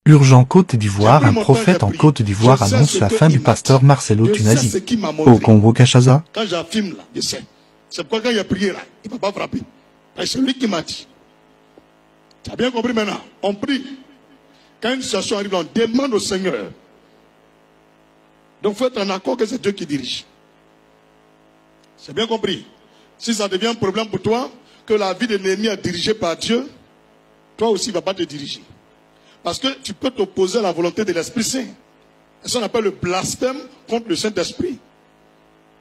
Urgent Côte d'Ivoire, un prophète en Côte d'Ivoire annonce la fin du pasteur Marcelo Tunazi. Au Congo-Kinshasa. Quand j'affirme là, je sais. C'est pourquoi quand il a prié là, il ne va pas frapper. C'est lui qui m'a dit. Tu as bien compris maintenant? On prie. Quand une situation arrive, on demande au Seigneur. Donc il faut être en accord que c'est Dieu qui dirige. C'est bien compris? Si ça devient un problème pour toi, que la vie de Néhémie est dirigée par Dieu, toi aussi il ne va pas te diriger. Parce que tu peux t'opposer à la volonté de l'Esprit Saint. C'est ce qu'on appelle le blasphème contre le Saint-Esprit.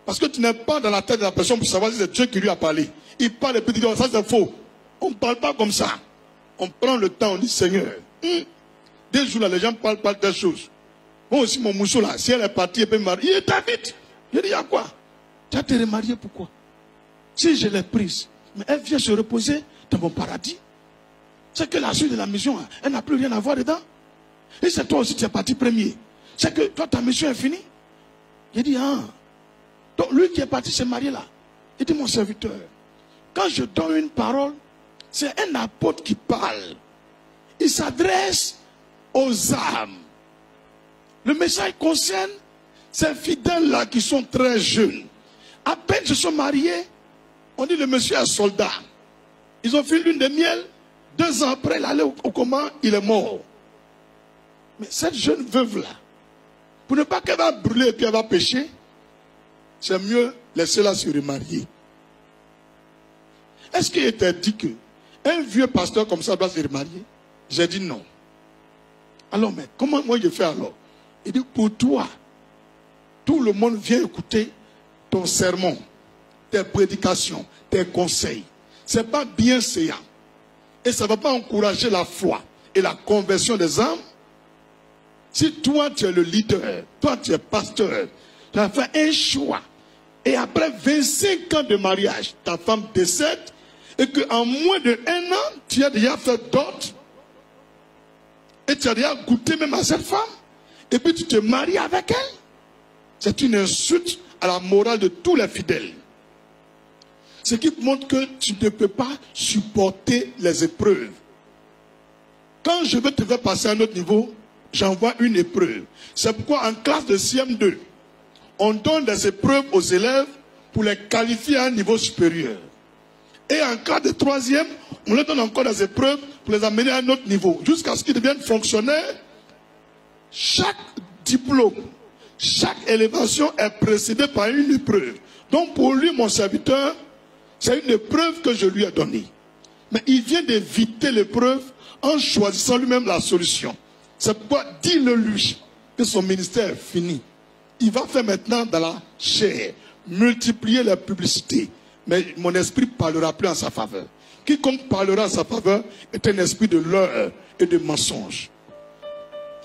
Parce que tu n'es pas dans la tête de la personne pour savoir si c'est Dieu qui lui a parlé. Il parle et puis il dit, ça c'est faux. On ne parle pas comme ça. On prend le temps, on dit, Seigneur, des jours là, les gens parlent pas des choses. Moi aussi, mon mousseau là, si elle est partie, elle peut me marier. Il est David. Je dis, il y a quoi? Tu as te remarié, pourquoi? Si je l'ai prise, mais elle vient se reposer dans mon paradis. C'est que la suite de la mission, elle n'a plus rien à voir dedans. Et c'est toi aussi, tu es parti premier. C'est que toi, ta mission est finie. Il dit, ah. Donc lui qui est parti se marier là, il dit, mon serviteur, quand je donne une parole, c'est un apôtre qui parle. Il s'adresse aux âmes. Le message concerne ces fidèles là qui sont très jeunes. À peine se sont mariés, on dit le monsieur est soldat. Ils ont fait lune de miel. 2 ans après, il allait au coma, il est mort. Mais cette jeune veuve-là, pour ne pas qu'elle va brûler et puis elle va pécher, c'est mieux laisser-la se remarier. Est-ce qu'il était dit qu'un vieux pasteur comme ça doit se remarier? J'ai dit non. Alors, mais comment moi je fais alors? Il dit, pour toi, tout le monde vient écouter ton sermon, tes prédications, tes conseils. Ce n'est pas bienséant. Et ça ne va pas encourager la foi et la conversion des âmes. Si toi tu es le leader, toi tu es pasteur, tu as fait un choix. Et après 25 ans de mariage, ta femme décède. Et qu'en moins de 1 an, tu as déjà fait d'autres. Et tu as déjà goûté même à cette femme. Et puis tu te maries avec elle. C'est une insulte à la morale de tous les fidèles. Ce qui montre que tu ne peux pas supporter les épreuves. Quand je veux te faire passer à un autre niveau, j'envoie une épreuve. C'est pourquoi en classe de CM2, on donne des épreuves aux élèves pour les qualifier à un niveau supérieur. Et en classe de 3e, on leur donne encore des épreuves pour les amener à un autre niveau. Jusqu'à ce qu'ils deviennent fonctionnaires. Chaque diplôme, chaque élévation est précédée par une épreuve. Donc pour lui, mon serviteur, c'est une épreuve que je lui ai donnée. Mais il vient d'éviter l'épreuve en choisissant lui-même la solution. C'est pourquoi, dis-le lui, que son ministère est fini. Il va faire maintenant dans la chair, multiplier la publicité. Mais mon esprit parlera plus en sa faveur. Quiconque parlera en sa faveur est un esprit de leurre et de mensonge.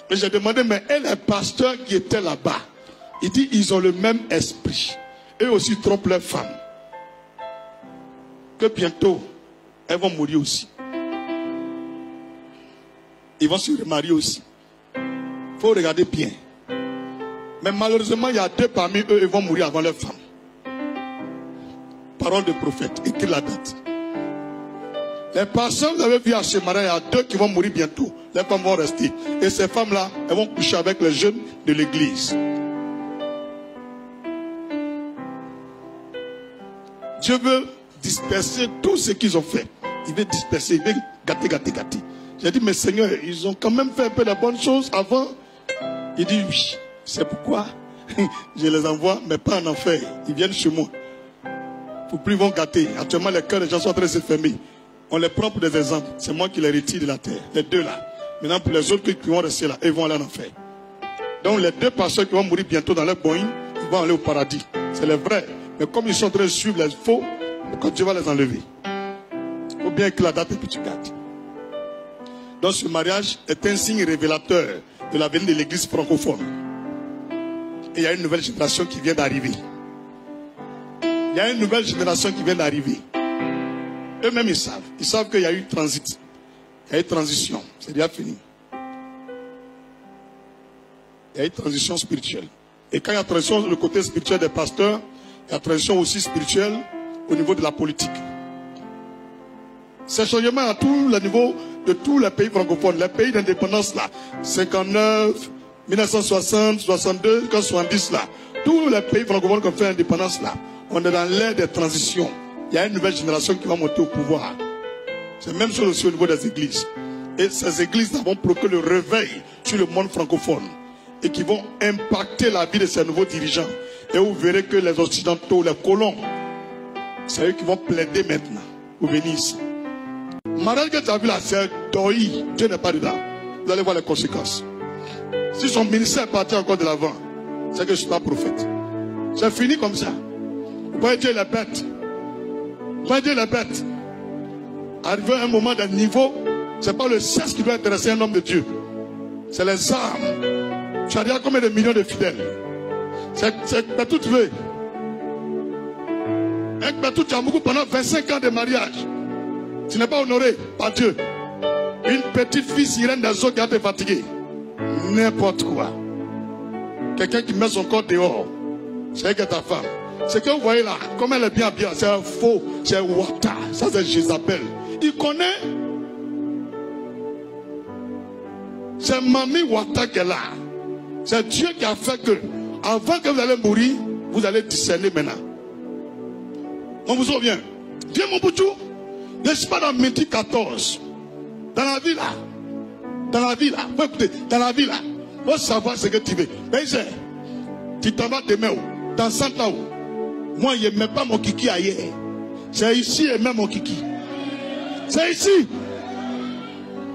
Et j'ai demandé, mais elle est pasteur qui était là-bas. Il dit, ils ont le même esprit. Eux aussi trompent leurs femmes. Que bientôt, elles vont mourir aussi. Ils vont se remarier aussi. Il faut regarder bien. Mais malheureusement, il y a 2 parmi eux, ils vont mourir avant leur femme. Parole de prophète, écris la date. Les personnes que vous avez vues à ce matin, il y a 2 qui vont mourir bientôt. Les femmes vont rester. Et ces femmes-là, elles vont coucher avec les jeunes de l'église. Dieu veut disperser tout ce qu'ils ont fait. Il veut disperser, il veut gâter. J'ai dit, mais Seigneur, ils ont quand même fait un peu de bonnes choses avant. Il dit, oui, c'est pourquoi je les envoie, mais pas en enfer. Ils viennent chez moi. Pour plus ils vont gâter. Actuellement, les cœurs des gens sont en train de se fermer. On les prend pour des exemples. C'est moi qui les retire de la terre. Les 2 là. Maintenant, pour les autres qui vont rester là, ils vont aller en enfer. Donc, les 2 pasteurs qui vont mourir bientôt dans leur Boeing, ils vont aller au paradis. C'est les vrais. Mais comme ils sont en train de suivre les faux, quand Dieu va les enlever. Il faut bien que la date et puis tu gardes. Donc, ce mariage est un signe révélateur de la venue de l'église francophone. Et il y a une nouvelle génération qui vient d'arriver. Il y a une nouvelle génération qui vient d'arriver. Eux-mêmes, ils savent. Ils savent qu'il y a eu transit. Il y a eu transition. C'est déjà fini. Il y a eu transition spirituelle. Et quand il y a transition, le côté spirituel des pasteurs, il y a transition aussi spirituelle au niveau de la politique. C'est changement à tous les niveaux de tous les pays francophones, les pays d'indépendance là, 59, 1960, 62, 70 là, tous les pays francophones qui ont fait l'indépendance là, on est dans l'ère des transitions. Il y a une nouvelle génération qui va monter au pouvoir. C'est même chose aussi au niveau des églises. Et ces églises là vont provoquer le réveil sur le monde francophone et qui vont impacter la vie de ces nouveaux dirigeants. Et vous verrez que les occidentaux, les colons, c'est eux qui vont plaider maintenant pour venir ici. Mariage que tu as vu là, c'est Doi. Dieu n'est pas dedans. Vous allez voir les conséquences. Si son ministère est parti encore de l'avant, c'est que je ne suis pas prophète. C'est fini comme ça. Vous voyez Dieu les bêtes. Vous voyez Dieu les bêtes. Arrivé à un moment d'un niveau, ce n'est pas le sexe qui doit intéresser un homme de Dieu. C'est les âmes. Tu as déjà combien de millions de fidèles? C'est tout veut. Avec tu as beaucoup pendant 25 ans de mariage. Tu n'es pas honoré par Dieu. Une petite fille sirène des eaux qui a été fatiguée. N'importe quoi. Quelqu'un qui met son corps dehors. C'est que ta femme. Ce que vous voyez là, comme elle est bien, c'est un faux, c'est un Wata. Ça c'est Jézabel. Il connaît. C'est Mamie Wata qu'elle a. C'est Dieu qui a fait que, avant que vous allez mourir, vous allez discerner maintenant. On vous revient. Dieu mon boutou. Je ne suis pas dans Métis 14. Dans la vie là. Dans la vie là. Faut écouter. Dans la vie là. Faut savoir ce que tu veux. Mais tu t'en vas demain où? Dans 100 ans où? Moi, je n'aime pas mon kiki ailleurs. C'est ici et même mon kiki. C'est ici.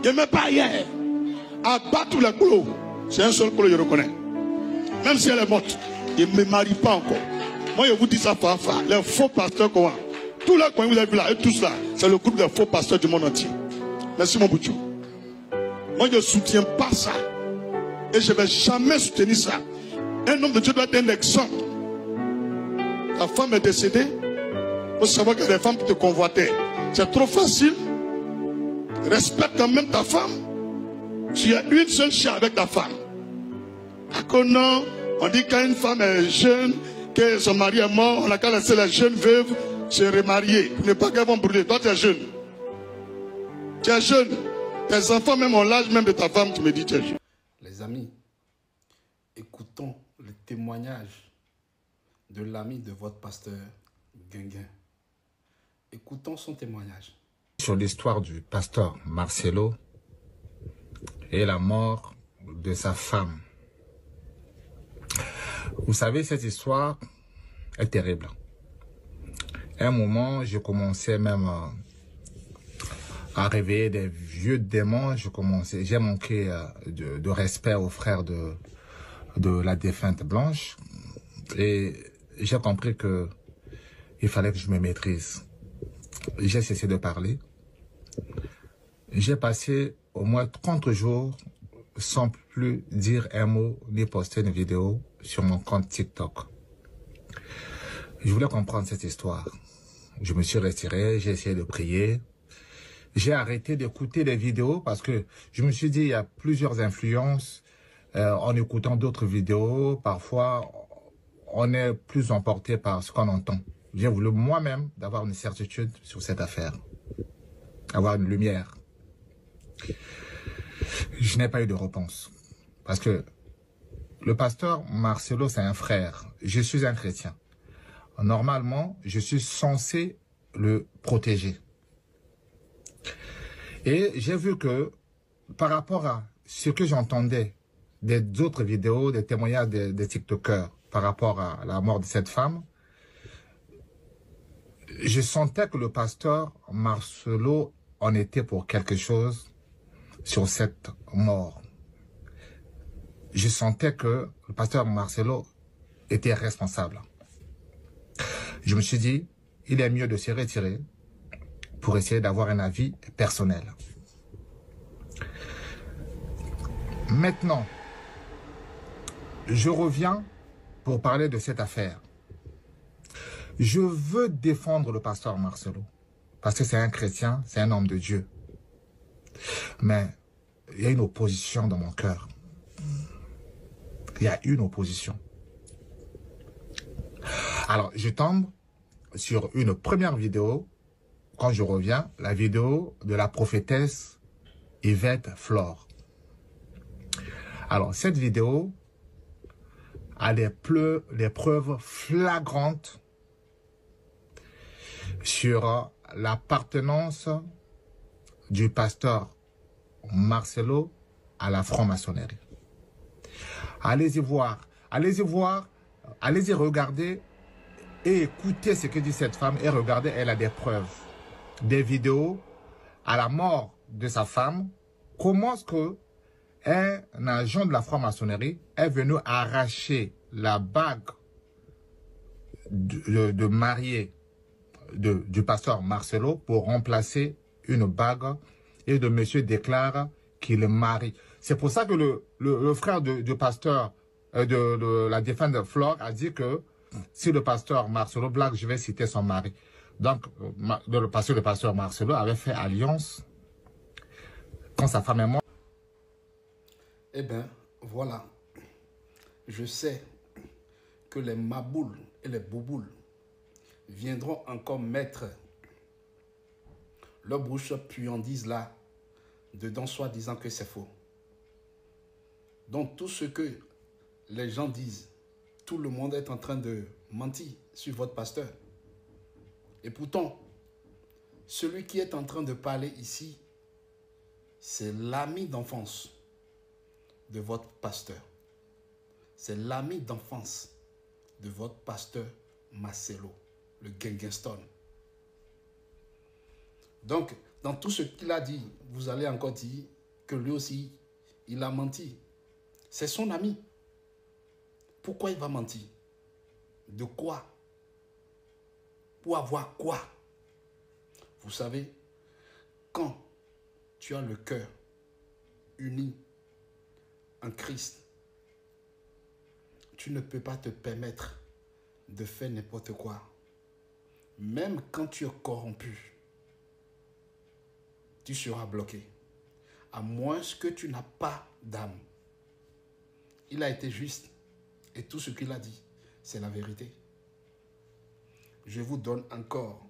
Je n'aime pas ailleurs. Abat tous les clos. C'est un seul clos, je reconnais. Même si elle est morte, je ne me marie pas encore. Moi, je vous dis ça, Fafa. Les faux pasteurs, comment? Tous les coins que vous avez vu là, et tout cela, c'est le groupe des faux pasteurs du monde entier. Merci, mon bouchou. Moi, je ne soutiens pas ça. Et je ne vais jamais soutenir ça. Un homme de Dieu doit être un exemple. Ta femme est décédée. Il faut savoir qu'il y a des femmes qui te convoitaient. C'est trop facile. Respecte quand même ta femme. Tu as une seule chair avec ta femme. D'accord, non? On dit quand une femme est jeune, que son mari est mort, on a qu'à laisser la jeune veuve se remarier. Pour ne pas qu'elles vont brûler. Toi, tu es jeune. Tu es jeune. Tes enfants même ont l'âge même de ta femme, tu me dis tu es jeune. Les amis, écoutons le témoignage de l'ami de votre pasteur Guinguin. Écoutons son témoignage. Sur l'histoire du pasteur Marcelo et la mort de sa femme. Vous savez, cette histoire est terrible. À un moment, je commençais même à réveiller des vieux démons. J'ai manqué de respect aux frères de la défunte Blanche. Et j'ai compris que il fallait que je me maîtrise. J'ai cessé de parler. J'ai passé au moins 30 jours sans plus dire un mot ni poster une vidéo sur mon compte TikTok. Je voulais comprendre cette histoire. Je me suis retiré, j'ai essayé de prier. J'ai arrêté d'écouter les vidéos parce que je me suis dit il y a plusieurs influences. En écoutant d'autres vidéos, parfois on est plus emporté par ce qu'on entend. J'ai voulu moi-même d'avoir une certitude sur cette affaire. Avoir une lumière. Je n'ai pas eu de réponse. Parce que le pasteur Marcelo, c'est un frère. Je suis un chrétien. Normalement, je suis censé le protéger. Et j'ai vu que par rapport à ce que j'entendais des autres vidéos, des témoignages des TikTokers par rapport à la mort de cette femme, je sentais que le pasteur Marcelo en était pour quelque chose sur cette mort. Je sentais que le pasteur Marcelo était responsable. Je me suis dit, il est mieux de se retirer pour essayer d'avoir un avis personnel. Maintenant, je reviens pour parler de cette affaire. Je veux défendre le pasteur Marcelo parce que c'est un chrétien, c'est un homme de Dieu. Mais il y a une opposition dans mon cœur. Il y a une opposition. Alors, je tombe sur une première vidéo, quand je reviens, la vidéo de la prophétesse Yvette Flore. Alors, cette vidéo a des preuves flagrantes sur l'appartenance du pasteur Marcelo à la franc-maçonnerie. Allez-y voir, allez-y regarder et écouter ce que dit cette femme et regardez, elle a des preuves, des vidéos à la mort de sa femme. Comment est-ce que un agent de la franc-maçonnerie est venu arracher la bague de mariée du pasteur Marcelo pour remplacer une bague et de monsieur déclare qu'il est marié. C'est pour ça que le frère du pasteur de la défunte de Flore a dit que si le pasteur Marcelo Black, je vais citer son mari, donc le pasteur Marcelo avait fait alliance quand sa femme est morte. Eh bien, voilà. Je sais que les maboules et les bouboules viendront encore mettre leur bouche puandise là, dedans, soit disant que c'est faux. Donc, tout ce que les gens disent, tout le monde est en train de mentir sur votre pasteur. Et pourtant, celui qui est en train de parler ici, c'est l'ami d'enfance de votre pasteur. C'est l'ami d'enfance de votre pasteur Marcelo, le Gengenstone. Donc, dans tout ce qu'il a dit, vous allez encore dire que lui aussi, il a menti. C'est son ami. Pourquoi il va mentir? De quoi? Pour avoir quoi? Vous savez, quand tu as le cœur uni en Christ, tu ne peux pas te permettre de faire n'importe quoi. Même quand tu es corrompu, tu seras bloqué. À moins que tu n'as pas d'âme. Il a été juste. Et tout ce qu'il a dit, c'est la vérité. Je vous donne encore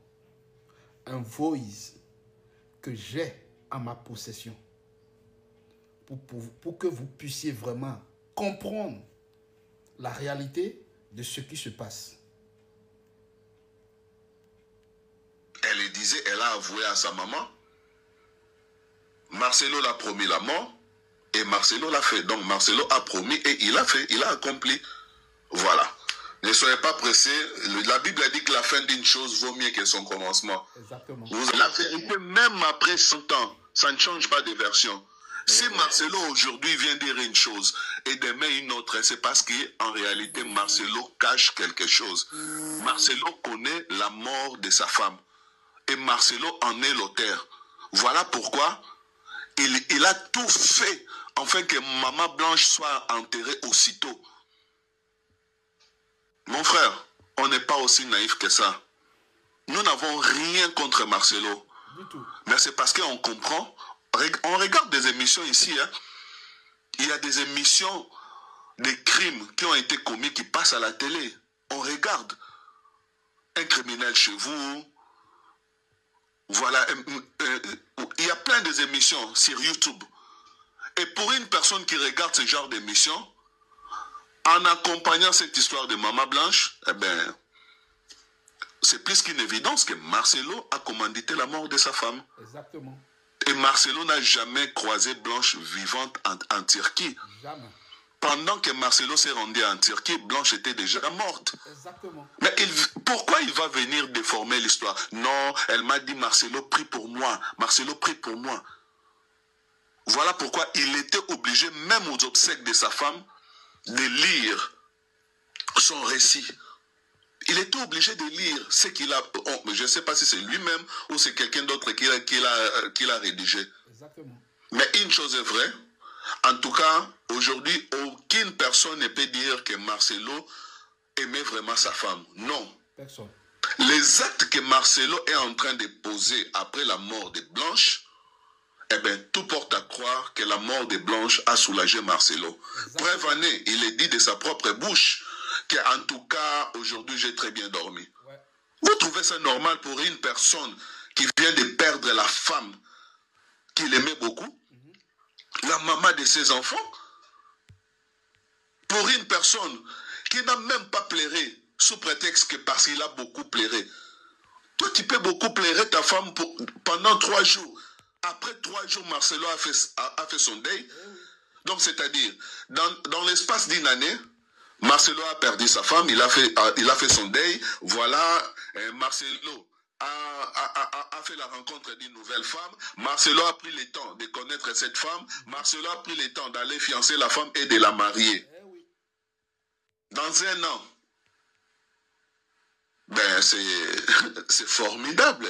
un voice que j'ai à ma possession. Pour que vous puissiez vraiment comprendre la réalité de ce qui se passe. Elle disait, elle a avoué à sa maman. Marcelo l'a promis la mort et Marcelo l'a fait. Donc Marcelo a promis et il a fait, il a accompli. Voilà. Ne soyez pas pressés. La Bible dit que la fin d'une chose vaut mieux que son commencement. Exactement. La vérité, même après 100 ans, ça ne change pas de version. Si Marcelo aujourd'hui vient dire une chose et demain une autre, c'est parce qu'en réalité Marcelo cache quelque chose. Marcelo connaît la mort de sa femme et Marcelo en est l'auteur. Voilà pourquoi il a tout fait afin que Maman Blanche soit enterrée aussitôt. Mon frère, on n'est pas aussi naïf que ça. Nous n'avons rien contre Marcelo. Du tout. Mais c'est parce qu'on comprend. On regarde des émissions ici. Hein. Il y a des émissions, des crimes qui ont été commis, qui passent à la télé. On regarde un criminel chez vous. Voilà. Il y a plein d'émissions sur YouTube. Et pour une personne qui regarde ce genre d'émissions, en accompagnant cette histoire de Maman Blanche, eh bien, c'est plus qu'une évidence que Marcelo a commandité la mort de sa femme. Exactement. Et Marcelo n'a jamais croisé Blanche vivante en Turquie. Jamais. Pendant que Marcelo s'est rendu en Turquie, Blanche était déjà morte. Exactement. Mais pourquoi il va venir déformer l'histoire? Non, elle m'a dit Marcelo prie pour moi. Marcelo prie pour moi. Voilà pourquoi il était obligé, même aux obsèques de sa femme, de lire son récit. Il était obligé de lire ce qu'il a... je ne sais pas si c'est lui-même ou c'est quelqu'un d'autre qui l'a rédigé. Exactement. Mais une chose est vraie. En tout cas, aujourd'hui, aucune personne ne peut dire que Marcelo aimait vraiment sa femme. Non. Personne. Les actes que Marcelo est en train de poser après la mort de Blanche, eh bien, tout porte à croire que la mort de Blanche a soulagé Marcelo. Preuve en est, il est dit de sa propre bouche qu'en tout cas, aujourd'hui, j'ai très bien dormi. Ouais. Vous trouvez ça normal pour une personne qui vient de perdre la femme qu'il aimait beaucoup? la maman de ses enfants, pour une personne qui n'a même pas pleuré, sous prétexte que parce qu'il a beaucoup pleuré. Toi, tu peux beaucoup pleurer ta femme pendant 3 jours. Après 3 jours, Marcelo a fait son deuil. Donc, c'est-à-dire, dans l'espace d'une année, Marcelo a perdu sa femme, il a fait son deuil. Voilà, Marcelo a fait la rencontre d'une nouvelle femme. Marcelo a pris le temps de connaître cette femme. Marcelo a pris le temps d'aller fiancer la femme et de la marier. Dans un an. Ben, c'est formidable.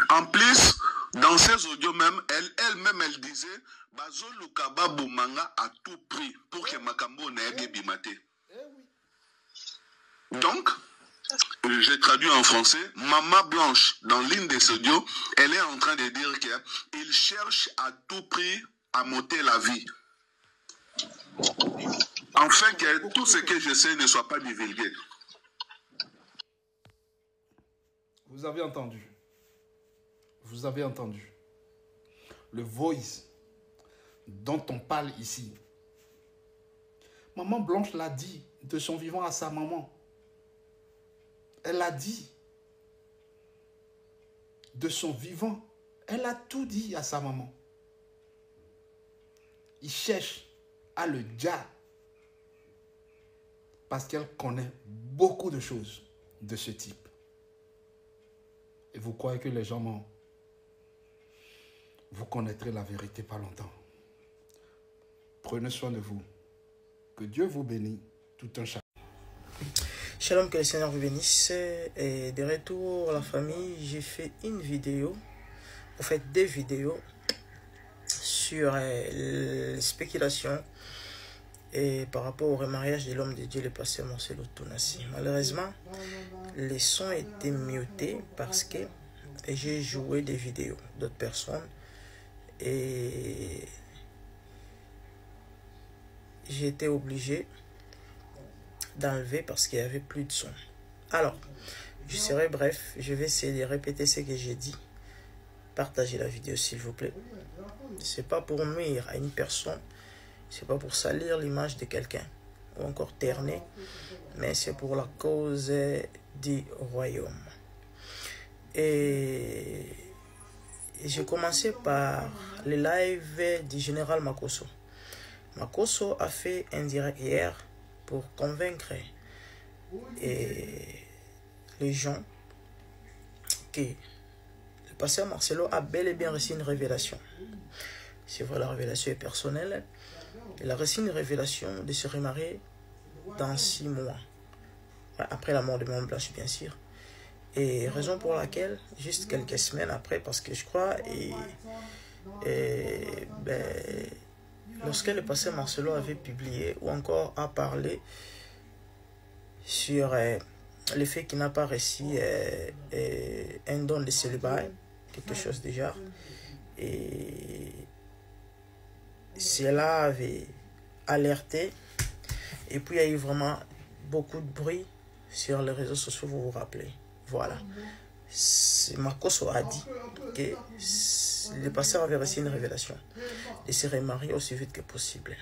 En plus, dans ses audios même, elle-même, elle disait Bazo Lukaba Boumanga à tout prix pour que Makambo n'ait bimate. Donc, j'ai traduit en français, Maman Blanche, dans l'une des audios, elle est en train de dire qu'il cherche à tout prix à monter la vie. Afin que tout ce que je sais ne soit pas divulgué. Vous avez entendu. Vous avez entendu. Le voice dont on parle ici. Maman Blanche l'a dit de son vivant à sa maman. Elle l'a dit. De son vivant. Elle a tout dit à sa maman. Il cherche à le dire. Parce qu'elle connaît beaucoup de choses de ce type. Et vous croyez que les gens mentent. Vous connaîtrez la vérité pas longtemps. Prenez soin de vous. Que Dieu vous bénisse tout un chacun. Shalom, que le Seigneur vous bénisse. Et de retour la famille, j'ai fait une vidéo, en fait des vidéos sur les spéculations et par rapport au remariage de l'homme de Dieu, le pasteur Marcelo Tounassi. Malheureusement, les sons étaient mutés parce que j'ai joué des vidéos d'autres personnes et j'ai été obligé d'enlever parce qu'il n'y avait plus de son. Alors, je serai bref, je vais essayer de répéter ce que j'ai dit. Partagez la vidéo s'il vous plaît. C'est pas pour nuire à une personne, c'est pas pour salir l'image de quelqu'un ou encore terner, mais c'est pour la cause du royaume. Et j'ai commencé par le live du général Makosso. Makosso a fait un direct hier pour convaincre les gens que le pasteur Marcelo a bel et bien reçu une révélation. C'est vrai, la révélation est personnelle. Il a reçu une révélation de se remarier dans 6 mois. Après la mort de Maman Blanche, bien sûr. Et raison pour laquelle, juste quelques semaines après, parce que je crois, lorsque le pasteur Marcelo avait publié ou encore a parlé sur le fait qu'il n'a pas reçu un don de célibat, quelque chose de genre, et cela avait alerté, et puis il y a eu vraiment beaucoup de bruit sur les réseaux sociaux, vous vous rappelez. Voilà. Makosso a dit que le pasteur avait reçu une révélation de se remarier aussi vite que possible.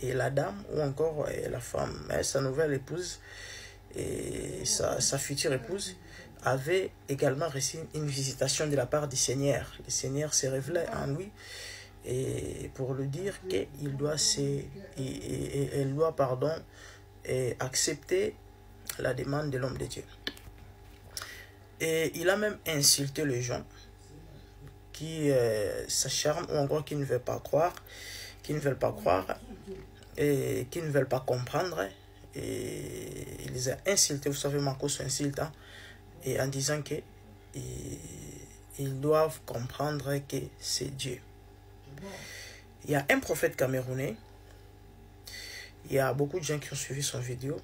Et la dame, ou encore la femme, sa nouvelle épouse, et sa future épouse, avait également reçu une visitation de la part du Seigneur. Le Seigneur se révélait en lui et pour lui dire qu'il doit, accepter la demande de l'homme de Dieu. Et il a même insulté les gens qui s'acharnent ou encore qui ne veulent pas croire, et qui ne veulent pas comprendre. Et il les a insultés, vous savez, Makosso insulte, et en disant que ils doivent comprendre que c'est Dieu. Il y a un prophète camerounais, il y a beaucoup de gens qui ont suivi son vidéo.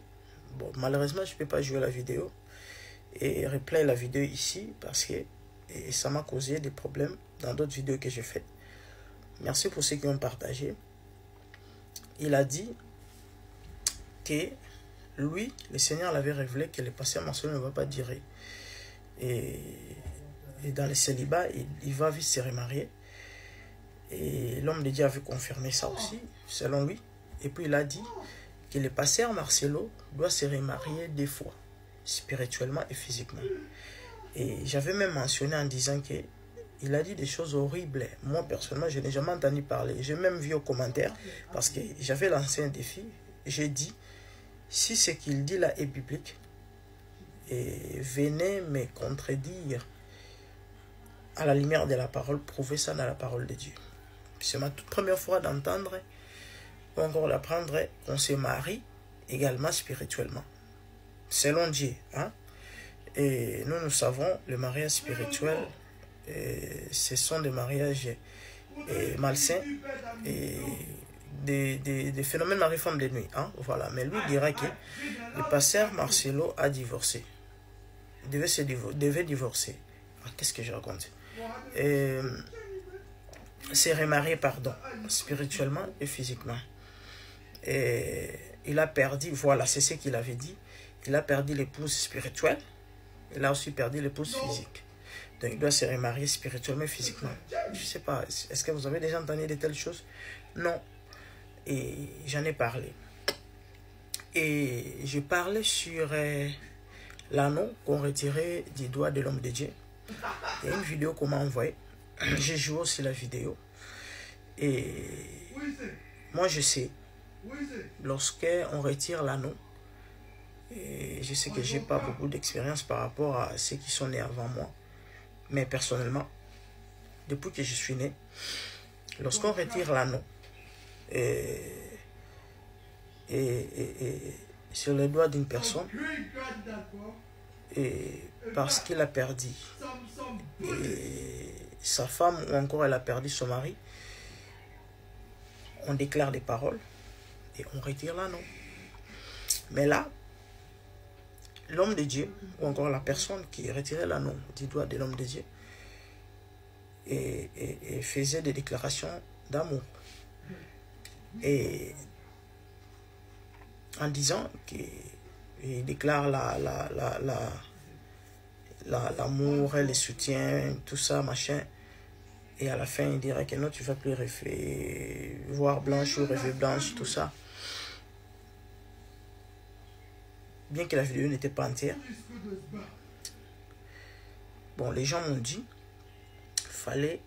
Bon, malheureusement, je ne peux pas jouer la vidéo et replay la vidéo ici parce que ça m'a causé des problèmes dans d'autres vidéos que j'ai faites. Merci pour ceux qui ont partagé. Il a dit que lui, le Seigneur l'avait révélé que le pasteur Marcelo ne va pas durer. Et dans le célibat, il va vite se remarier. Et l'homme de Dieu avait confirmé ça aussi, selon lui. Et puis il a dit que le pasteur Marcelo doit se remarier 2 fois, spirituellement et physiquement. Et j'avais même mentionné en disant que il a dit des choses horribles. Moi, personnellement, je n'ai jamais entendu parler. J'ai même vu aux commentaires, parce que j'avais lancé un défi. J'ai dit, si ce qu'il dit là est biblique, et venez me contredire à la lumière de la parole, prouvez ça dans la parole de Dieu. C'est ma toute première fois d'entendre, ou encore d'apprendre qu'on se marie également spirituellement, selon Dieu. Hein? Et nous savons, le mariage spirituel, ce sont des mariages malsains et des phénomènes de réforme de nuit. Hein? Voilà. Mais lui dira que le pasteur Marcelo a divorcé. Devait divorcer. Ah, qu'est-ce que je raconte? C'est remarié, pardon, spirituellement et physiquement. Et il a perdu, voilà, c'est ce qu'il avait dit. Il a perdu l'épouse spirituelle. Il a aussi perdu l'épouse physique. Donc il doit se remarier spirituellement et physiquement. Je ne sais pas, est-ce que vous avez déjà entendu de telles choses? Non. Et j'en ai parlé. Et je parlais sur l'anneau qu'on retirait du doigt de l'homme de Dieu. Il y a une vidéo qu'on m'a envoyée. J'ai joué aussi la vidéo. Et moi je sais, lorsqu'on retire l'anneau, et je sais que je n'ai pas beaucoup d'expérience par rapport à ceux qui sont nés avant moi. Mais personnellement, depuis que je suis né, lorsqu'on retire l'anneau sur le doigt d'une personne, et parce qu'il a perdu sa femme ou encore elle a perdu son mari, on déclare des paroles et on retire l'anneau. Mais là, l'homme de Dieu, ou encore la personne qui retirait l'anneau du doigt de l'homme de Dieu, et faisait des déclarations d'amour. Et en disant qu'il déclare l'amour et le soutien, tout ça, machin. Et à la fin, il dirait que non, tu ne vas plus voir blanche ou rêver blanche, tout ça. Bien que la vidéo n'était pas entière. Bon, les gens m'ont dit qu'il fallait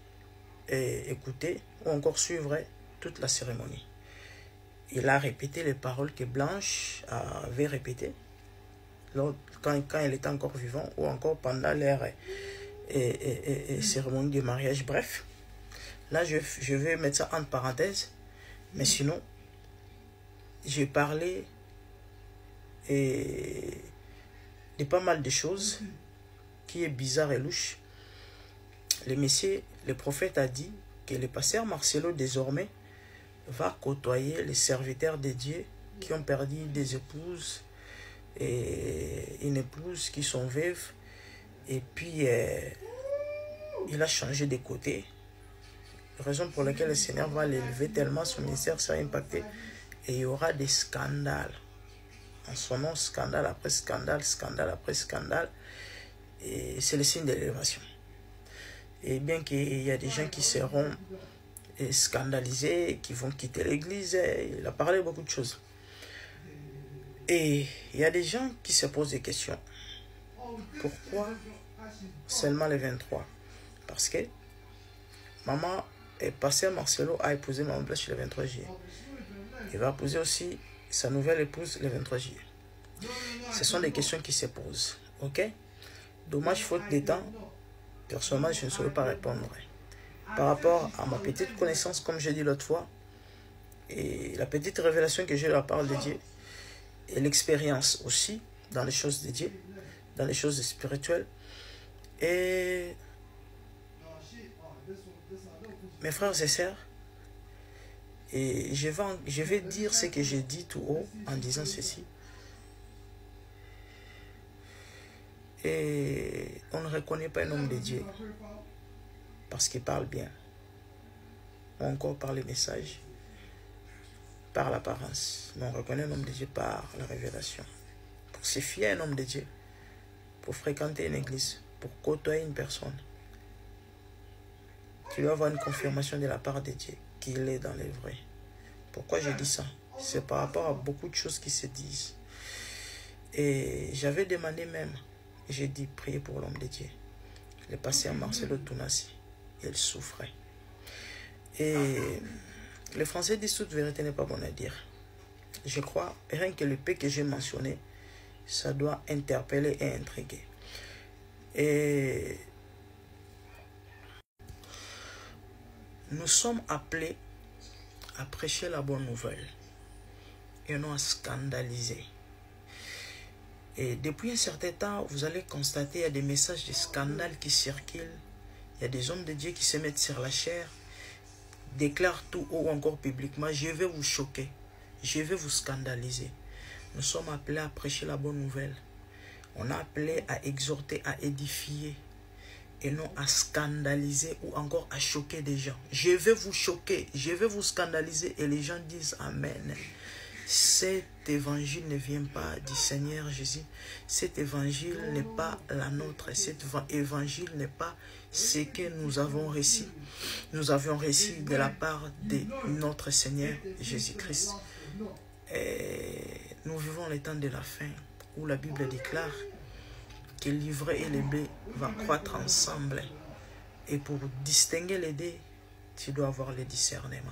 écouter ou encore suivre toute la cérémonie. Il a répété les paroles que Blanche avait répétées quand elle était encore vivante ou encore pendant leur cérémonie de mariage. Bref, là je vais mettre ça entre parenthèses, mais sinon, j'ai parlé de pas mal de choses qui est bizarre et louche. Le prophète a dit que le pasteur Marcelo désormais va côtoyer les serviteurs de Dieu qui ont perdu des épouses et une épouse qui sont veuves, et puis il a changé de côté, raison pour laquelle le Seigneur va l'élever tellement, son ministère sera impacté et il y aura des scandales en son nom, scandale après scandale, scandale après scandale, et c'est le signe de l'élévation. Et bien qu'il y a des gens qui seront scandalisés, qui vont quitter l'église, il a parlé beaucoup de choses. Et il y a des gens qui se posent des questions. Pourquoi seulement les 23? Parce que maman est passée, Marcelo a épousé Maman Blanche le 23 juillet. Il va épouser aussi sa nouvelle épouse le 23 juillet. Ce sont des questions qui se posent. Ok? Dommage, faute de temps. Personnellement, je ne saurais pas répondre. Par rapport à ma petite connaissance, comme j'ai dit l'autre fois, et la petite révélation que j'ai de la parole de Dieu, et l'expérience aussi dans les choses de Dieu, dans les choses spirituelles. Et mes frères et sœurs, et je vais dire ce que j'ai dit tout haut en disant ceci. Et on ne reconnaît pas un homme de Dieu parce qu'il parle bien, ou encore par les messages, par l'apparence. Mais on reconnaît un homme de Dieu par la révélation. Pour se fier à un homme de Dieu, pour fréquenter une église, pour côtoyer une personne, tu dois avoir une confirmation de la part de Dieu qu'il est dans les vrais. Pourquoi je dis ça? C'est par rapport à beaucoup de choses qui se disent. Et j'avais demandé même, j'ai dit, prier pour l'homme de Dieu. Le pasteur Marcelo Tounasi, il souffrait. Et les Français disent toute vérité n'est pas bon à dire. Je crois, rien que le peu que j'ai mentionné, ça doit interpeller et intriguer. Et nous sommes appelés à prêcher la bonne nouvelle et non à scandaliser. Et depuis un certain temps, vous allez constater, il y a des messages de scandale qui circulent. Il y a des hommes de Dieu qui se mettent sur la chair, déclarent tout haut ou encore publiquement, je vais vous choquer, je vais vous scandaliser. Nous sommes appelés à prêcher la bonne nouvelle. On a appelé à exhorter, à édifier et non à scandaliser ou encore à choquer des gens. Je vais vous choquer, je vais vous scandaliser et les gens disent Amen. Cet évangile ne vient pas du Seigneur Jésus. Cet évangile n'est pas la nôtre. Cet évangile n'est pas ce que nous avons reçu. Nous avions reçu de la part de notre Seigneur Jésus-Christ. Et nous vivons les temps de la fin où la Bible déclare que l'ivraie et le blé vont croître ensemble. Et pour distinguer les deux, tu dois avoir le discernement.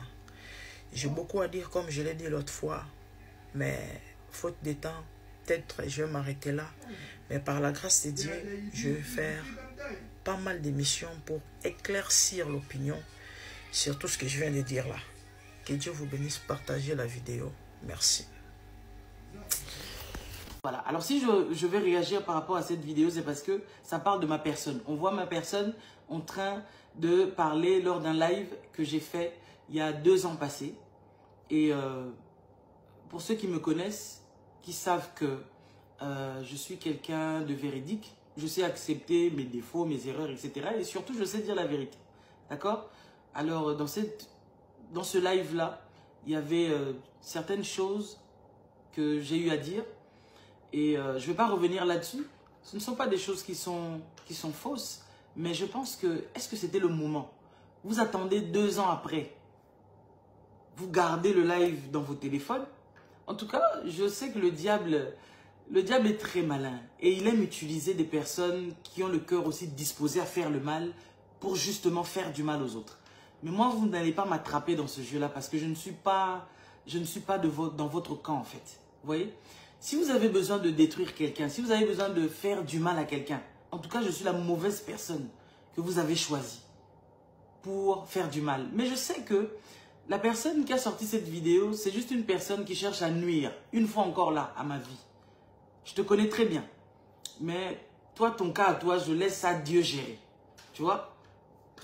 J'ai beaucoup à dire comme je l'ai dit l'autre fois. Mais faute de temps, peut-être je vais m'arrêter là. Mais par la grâce de Dieu, je vais faire pas mal d'émissions pour éclaircir l'opinion sur tout ce que je viens de dire là. Que Dieu vous bénisse, partagez la vidéo. Merci. Voilà, alors si je vais réagir par rapport à cette vidéo, c'est parce que ça parle de ma personne. On voit ma personne en train de parler lors d'un live que j'ai fait il y a 2 ans passés. Et pour ceux qui me connaissent, qui savent que je suis quelqu'un de véridique, je sais accepter mes défauts, mes erreurs, etc. Et surtout, je sais dire la vérité. D'accord? Alors, dans ce live-là, il y avait certaines choses que j'ai eu à dire. Et je ne vais pas revenir là-dessus. Ce ne sont pas des choses qui sont fausses. Mais je pense que, est-ce que c'était le moment? Vous attendez 2 ans après. Vous gardez le live dans vos téléphones. En tout cas, je sais que le diable est très malin. Et il aime utiliser des personnes qui ont le cœur aussi disposé à faire le mal pour justement faire du mal aux autres. Mais moi, vous n'allez pas m'attraper dans ce jeu-là parce que je ne suis pas dans votre camp en fait. Vous voyez? Si vous avez besoin de détruire quelqu'un, si vous avez besoin de faire du mal à quelqu'un, en tout cas, je suis la mauvaise personne que vous avez choisie pour faire du mal. Mais je sais que la personne qui a sorti cette vidéo, c'est juste une personne qui cherche à nuire, une fois encore là, à ma vie. Je te connais très bien. Mais toi, ton cas à toi, je laisse ça Dieu gérer. Tu vois?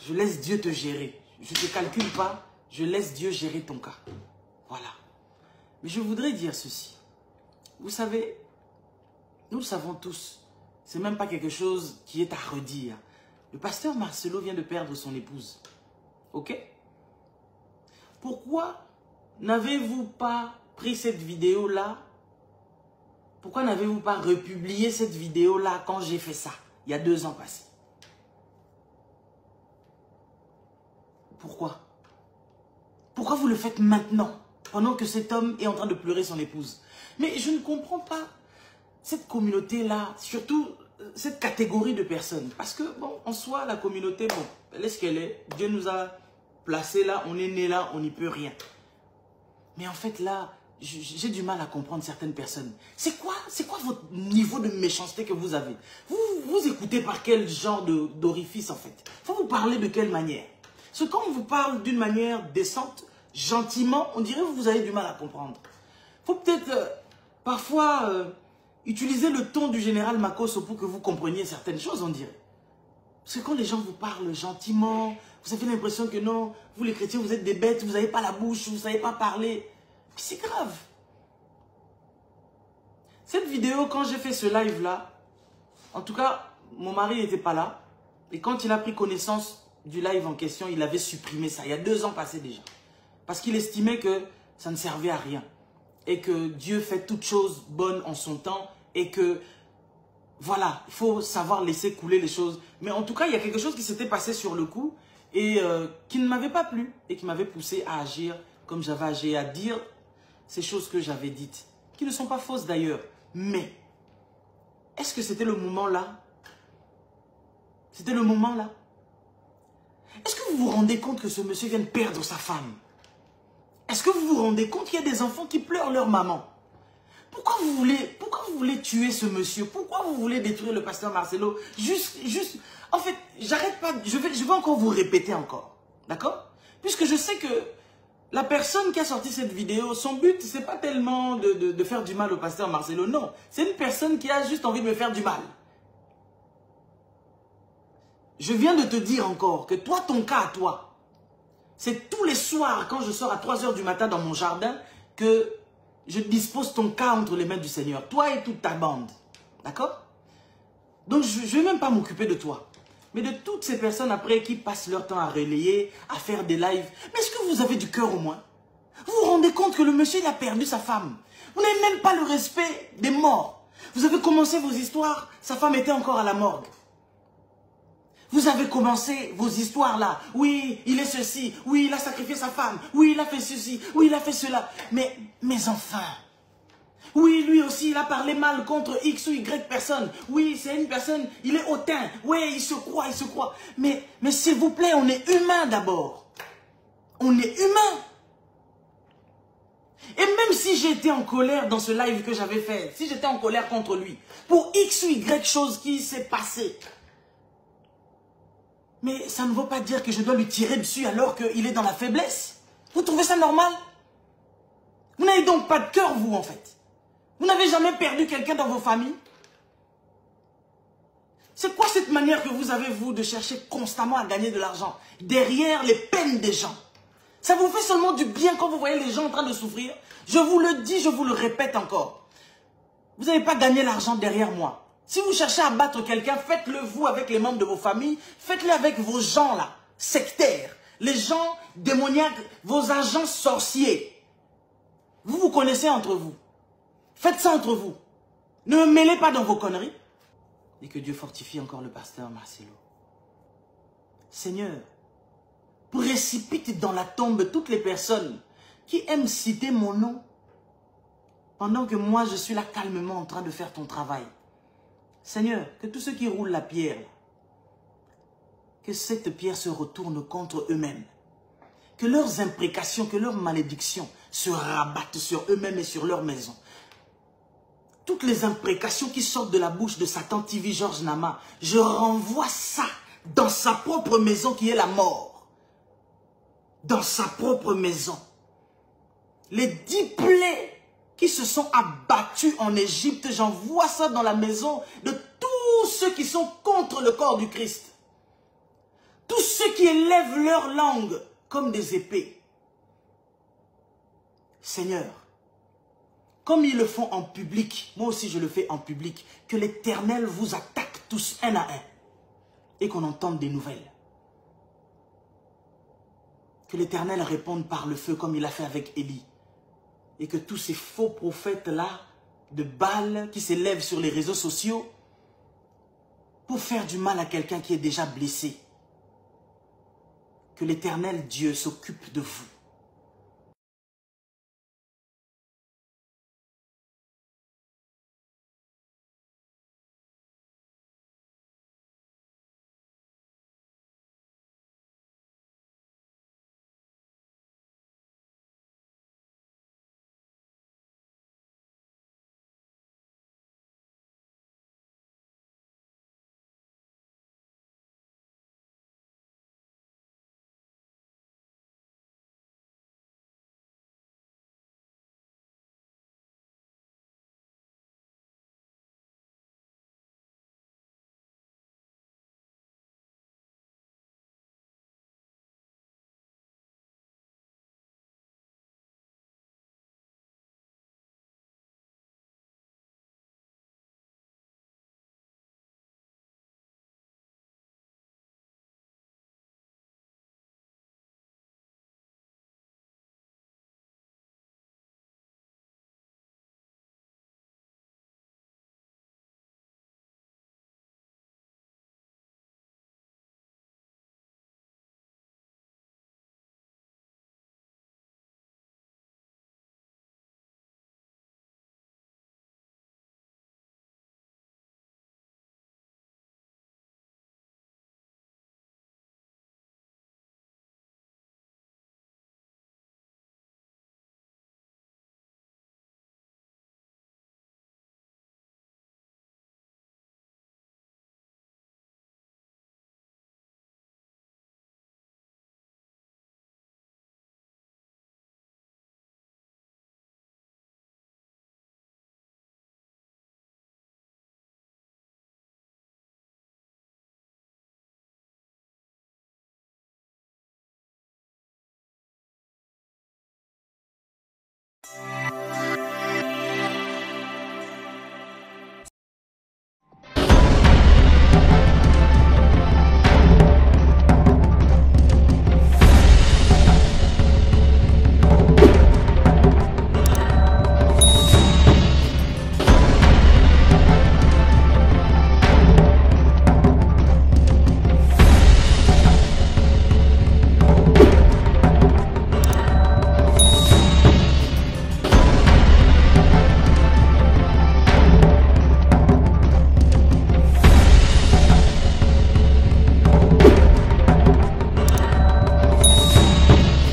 Je laisse Dieu te gérer. Je ne te calcule pas, je laisse Dieu gérer ton cas. Voilà. Mais je voudrais dire ceci. Vous savez, nous le savons tous. C'est même pas quelque chose qui est à redire. Le pasteur Marcelo vient de perdre son épouse. Ok? Pourquoi n'avez-vous pas pris cette vidéo-là? Pourquoi n'avez-vous pas republié cette vidéo-là quand j'ai fait ça, il y a 2 ans passés? Pourquoi? Pourquoi vous le faites maintenant, pendant que cet homme est en train de pleurer son épouse? Mais je ne comprends pas cette communauté-là, surtout cette catégorie de personnes. Parce que, bon, en soi, la communauté, bon, elle est ce qu'elle est. Dieu nous a placés là, on est né là, on n'y peut rien. Mais en fait, là, j'ai du mal à comprendre certaines personnes. C'est quoi votre niveau de méchanceté que vous avez? Vous écoutez par quel genre d'orifice, en fait? Faut vous parler de quelle manière? Parce que quand on vous parle d'une manière décente, gentiment, on dirait que vous avez du mal à comprendre. Faut peut-être parfois utiliser le ton du général Makosso pour que vous compreniez certaines choses, on dirait. Parce que quand les gens vous parlent gentiment, vous avez l'impression que non, vous les chrétiens, vous êtes des bêtes, vous n'avez pas la bouche, vous ne savez pas parler. Mais c'est grave. Cette vidéo, quand j'ai fait ce live-là, en tout cas, mon mari n'était pas là. Et quand il a pris connaissance du live en question, il avait supprimé ça. Il y a 2 ans passés déjà. Parce qu'il estimait que ça ne servait à rien. Et que Dieu fait toutes choses bonnes en son temps. Et que, voilà, il faut savoir laisser couler les choses. Mais en tout cas, il y a quelque chose qui s'était passé sur le coup. et qui ne m'avait pas plu et qui m'avait poussé à agir comme j'avais agi, à dire ces choses que j'avais dites, qui ne sont pas fausses d'ailleurs. Mais, est-ce que c'était le moment là? C'était le moment là? Est-ce que vous vous rendez compte que ce monsieur vient de perdre sa femme? Est-ce que vous vous rendez compte qu'il y a des enfants qui pleurent leur maman? Pourquoi vous voulez tuer ce monsieur? Pourquoi vous voulez détruire le pasteur Marcelo? En fait, j'arrête pas, je vais encore vous répéter encore. D'accord? Puisque je sais que la personne qui a sorti cette vidéo, son but, c'est pas tellement de faire du mal au pasteur Marcelo. Non, c'est une personne qui a juste envie de me faire du mal. Je viens de te dire encore que toi, ton cas à toi, c'est tous les soirs quand je sors à 3 h du matin dans mon jardin que je dispose ton cas entre les mains du Seigneur. Toi et toute ta bande. D'accord? Donc je ne vais même pas m'occuper de toi. Mais de toutes ces personnes après qui passent leur temps à relayer, à faire des lives. Mais est-ce que vous avez du cœur au moins? Vous vous rendez compte que le monsieur il a perdu sa femme? Vous n'avez même pas le respect des morts. Vous avez commencé vos histoires, sa femme était encore à la morgue. Vous avez commencé vos histoires là. Oui, il est ceci. Oui, il a sacrifié sa femme. Oui, il a fait ceci. Oui, il a fait cela. Mais enfin. Oui, lui aussi, il a parlé mal contre X ou Y personne. Oui, c'est une personne, il est hautain. Oui, il se croit, il se croit. Mais s'il vous plaît, on est humain d'abord. On est humain. Et même si j'étais en colère dans ce live que j'avais fait, si j'étais en colère contre lui, pour X ou Y chose qui s'est passée, mais ça ne veut pas dire que je dois lui tirer dessus alors qu'il est dans la faiblesse. Vous trouvez ça normal? Vous n'avez donc pas de cœur, vous, en fait. Vous n'avez jamais perdu quelqu'un dans vos familles? C'est quoi cette manière que vous avez, vous, de chercher constamment à gagner de l'argent derrière les peines des gens? Ça vous fait seulement du bien quand vous voyez les gens en train de souffrir? Je vous le dis, je vous le répète encore. Vous n'avez pas gagné l'argent derrière moi. Si vous cherchez à battre quelqu'un, faites-le vous avec les membres de vos familles. Faites-le avec vos gens là, sectaires. Les gens démoniaques, vos agents sorciers. Vous vous connaissez entre vous. Faites ça entre vous. Ne me mêlez pas dans vos conneries. Et que Dieu fortifie encore le pasteur Marcelo. Seigneur, précipite dans la tombe toutes les personnes qui aiment citer mon nom pendant que moi je suis là calmement en train de faire ton travail. Seigneur, que tous ceux qui roulent la pierre, que cette pierre se retourne contre eux-mêmes. Que leurs imprécations, que leurs malédictions se rabattent sur eux-mêmes et sur leur maison. Toutes les imprécations qui sortent de la bouche de Satan TV Georges Nama, je renvoie ça dans sa propre maison qui est la mort. Dans sa propre maison. Les 10 plaies qui se sont abattus en Égypte, j'envoie ça dans la maison de tous ceux qui sont contre le corps du Christ. Tous ceux qui élèvent leur langue comme des épées. Seigneur, comme ils le font en public, moi aussi je le fais en public, que l'Éternel vous attaque tous un à un et qu'on entende des nouvelles. Que l'Éternel réponde par le feu comme il a fait avec Élie. Et que tous ces faux prophètes-là, de Baal, qui s'élèvent sur les réseaux sociaux, pour faire du mal à quelqu'un qui est déjà blessé, que l'Éternel Dieu s'occupe de vous.